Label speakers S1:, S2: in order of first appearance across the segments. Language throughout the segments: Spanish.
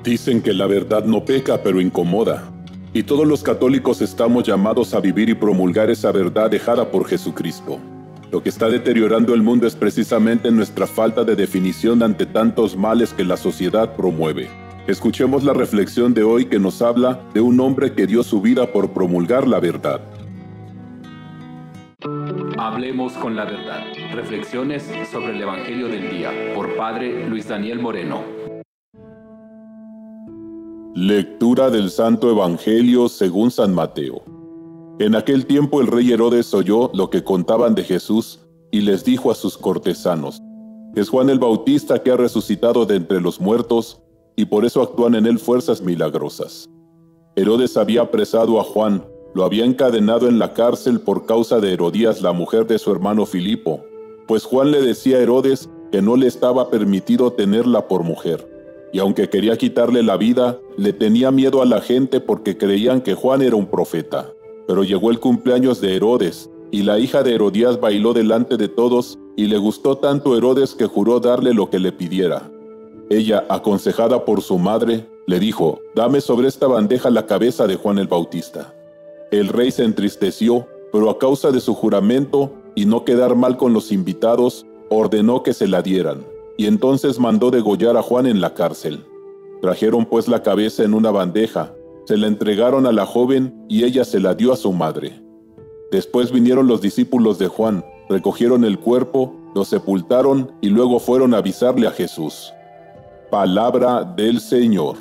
S1: Dicen que la verdad no peca, pero incomoda. Y todos los católicos estamos llamados a vivir y promulgar esa verdad dejada por Jesucristo. Lo que está deteriorando el mundo es precisamente nuestra falta de definición ante tantos males que la sociedad promueve. Escuchemos la reflexión de hoy que nos habla de un hombre que dio su vida por promulgar la verdad.
S2: Hablemos con la verdad. Reflexiones sobre el Evangelio del día, por Padre Luis Daniel Moreno.
S1: Lectura del Santo Evangelio según San Mateo. En aquel tiempo el rey Herodes oyó lo que contaban de Jesús y les dijo a sus cortesanos: es Juan el Bautista que ha resucitado de entre los muertos, y por eso actúan en él fuerzas milagrosas. Herodes había apresado a Juan, lo había encadenado en la cárcel por causa de Herodías, la mujer de su hermano Filipo, pues Juan le decía a Herodes que no le estaba permitido tenerla por mujer, y aunque quería quitarle la vida, le tenía miedo a la gente porque creían que Juan era un profeta. Pero llegó el cumpleaños de Herodes, y la hija de Herodías bailó delante de todos, y le gustó tanto Herodes que juró darle lo que le pidiera. Ella, aconsejada por su madre, le dijo: dame sobre esta bandeja la cabeza de Juan el Bautista. El rey se entristeció, pero a causa de su juramento y no quedar mal con los invitados, ordenó que se la dieran, y entonces mandó degollar a Juan en la cárcel. Trajeron pues la cabeza en una bandeja, se la entregaron a la joven y ella se la dio a su madre. Después vinieron los discípulos de Juan, recogieron el cuerpo, lo sepultaron y luego fueron a avisarle a Jesús. Palabra del Señor.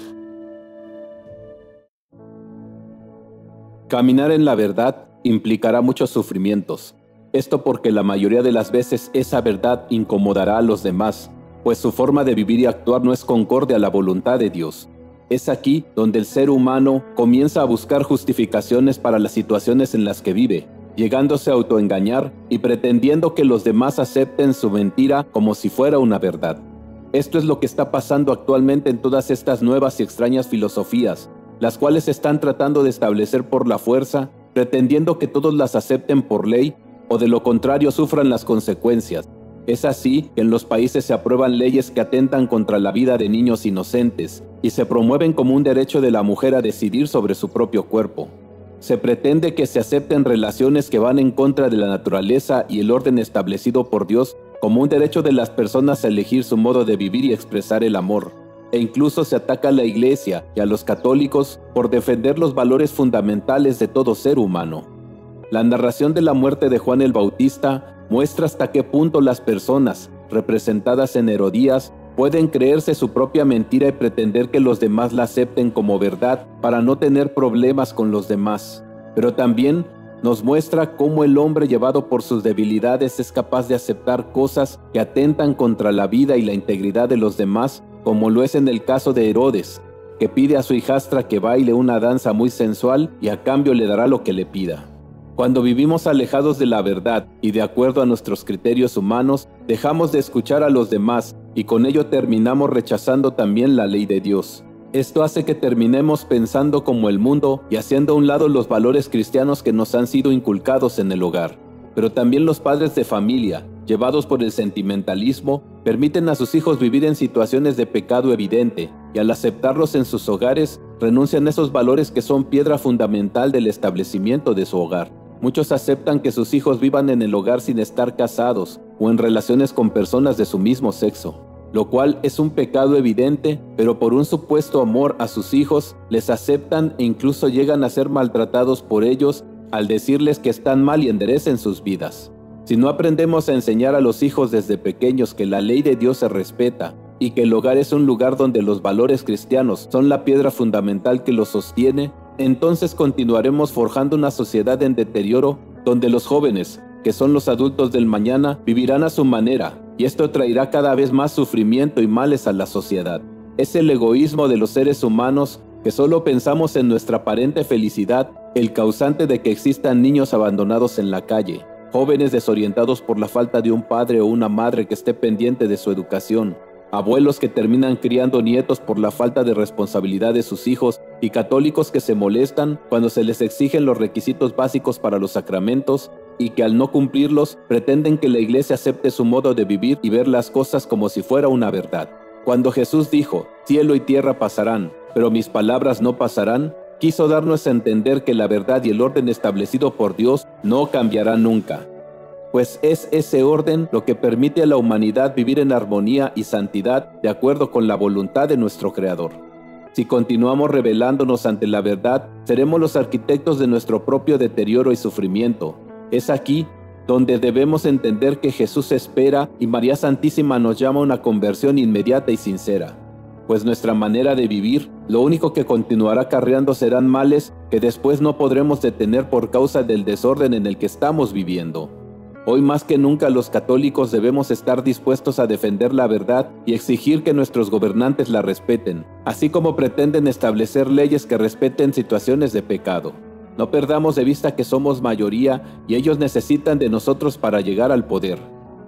S2: Caminar en la verdad implicará muchos sufrimientos. Esto porque la mayoría de las veces esa verdad incomodará a los demás, pues su forma de vivir y actuar no es concorde a la voluntad de Dios. Es aquí donde el ser humano comienza a buscar justificaciones para las situaciones en las que vive, llegándose a autoengañar y pretendiendo que los demás acepten su mentira como si fuera una verdad. Esto es lo que está pasando actualmente en todas estas nuevas y extrañas filosofías, las cuales están tratando de establecer por la fuerza, pretendiendo que todos las acepten por ley, o de lo contrario sufran las consecuencias. Es así que en los países se aprueban leyes que atentan contra la vida de niños inocentes y se promueven como un derecho de la mujer a decidir sobre su propio cuerpo. Se pretende que se acepten relaciones que van en contra de la naturaleza y el orden establecido por Dios como un derecho de las personas a elegir su modo de vivir y expresar el amor. E incluso se ataca a la Iglesia y a los católicos por defender los valores fundamentales de todo ser humano. La narración de la muerte de Juan el Bautista muestra hasta qué punto las personas, representadas en Herodías, pueden creerse su propia mentira y pretender que los demás la acepten como verdad para no tener problemas con los demás. Pero también nos muestra cómo el hombre, llevado por sus debilidades, es capaz de aceptar cosas que atentan contra la vida y la integridad de los demás, como lo es en el caso de Herodes, que pide a su hijastra que baile una danza muy sensual y a cambio le dará lo que le pida. Cuando vivimos alejados de la verdad y de acuerdo a nuestros criterios humanos, dejamos de escuchar a los demás y con ello terminamos rechazando también la ley de Dios. Esto hace que terminemos pensando como el mundo y haciendo a un lado los valores cristianos que nos han sido inculcados en el hogar. Pero también los padres de familia, llevados por el sentimentalismo, permiten a sus hijos vivir en situaciones de pecado evidente y al aceptarlos en sus hogares, renuncian a esos valores que son piedra fundamental del establecimiento de su hogar. Muchos aceptan que sus hijos vivan en el hogar sin estar casados o en relaciones con personas de su mismo sexo, lo cual es un pecado evidente, pero por un supuesto amor a sus hijos, les aceptan e incluso llegan a ser maltratados por ellos al decirles que están mal y enderecen sus vidas. Si no aprendemos a enseñar a los hijos desde pequeños que la ley de Dios se respeta y que el hogar es un lugar donde los valores cristianos son la piedra fundamental que los sostiene, entonces continuaremos forjando una sociedad en deterioro donde los jóvenes, que son los adultos del mañana, vivirán a su manera, y esto traerá cada vez más sufrimiento y males a la sociedad. Es el egoísmo de los seres humanos que solo pensamos en nuestra aparente felicidad el causante de que existan niños abandonados en la calle, jóvenes desorientados por la falta de un padre o una madre que esté pendiente de su educación, abuelos que terminan criando nietos por la falta de responsabilidad de sus hijos y católicos que se molestan cuando se les exigen los requisitos básicos para los sacramentos y que al no cumplirlos pretenden que la Iglesia acepte su modo de vivir y ver las cosas como si fuera una verdad. Cuando Jesús dijo, cielo y tierra pasarán, pero mis palabras no pasarán, quiso darnos a entender que la verdad y el orden establecido por Dios no cambiarán nunca. Pues es ese orden lo que permite a la humanidad vivir en armonía y santidad de acuerdo con la voluntad de nuestro Creador. Si continuamos rebelándonos ante la verdad, seremos los arquitectos de nuestro propio deterioro y sufrimiento. Es aquí donde debemos entender que Jesús espera y María Santísima nos llama a una conversión inmediata y sincera. Pues nuestra manera de vivir, lo único que continuará acarreando serán males que después no podremos detener por causa del desorden en el que estamos viviendo. Hoy más que nunca los católicos debemos estar dispuestos a defender la verdad y exigir que nuestros gobernantes la respeten, así como pretenden establecer leyes que respeten situaciones de pecado. No perdamos de vista que somos mayoría y ellos necesitan de nosotros para llegar al poder.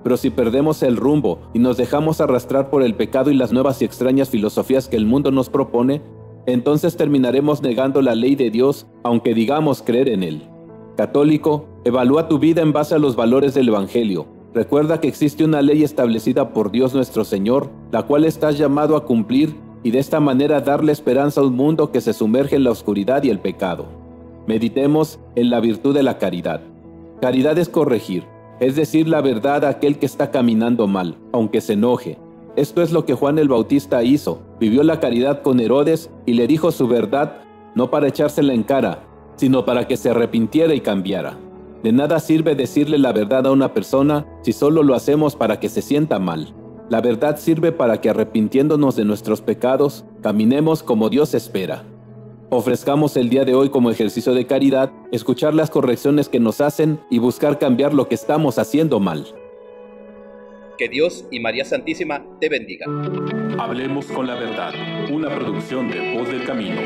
S2: Pero si perdemos el rumbo y nos dejamos arrastrar por el pecado y las nuevas y extrañas filosofías que el mundo nos propone, entonces terminaremos negando la ley de Dios, aunque digamos creer en él. Católico, evalúa tu vida en base a los valores del Evangelio. Recuerda que existe una ley establecida por Dios nuestro Señor, la cual estás llamado a cumplir y de esta manera darle esperanza a un mundo que se sumerge en la oscuridad y el pecado. Meditemos en la virtud de la caridad. Caridad es corregir, es decir la verdad a aquel que está caminando mal, aunque se enoje. Esto es lo que Juan el Bautista hizo. Vivió la caridad con Herodes y le dijo su verdad, no para echársela en cara, sino para que se arrepintiera y cambiara. De nada sirve decirle la verdad a una persona si solo lo hacemos para que se sienta mal. La verdad sirve para que arrepintiéndonos de nuestros pecados, caminemos como Dios espera. Ofrezcamos el día de hoy como ejercicio de caridad, escuchar las correcciones que nos hacen y buscar cambiar lo que estamos haciendo mal.
S3: Que Dios y María Santísima te bendigan.
S1: Hablemos con la verdad, una producción de Voz del Camino.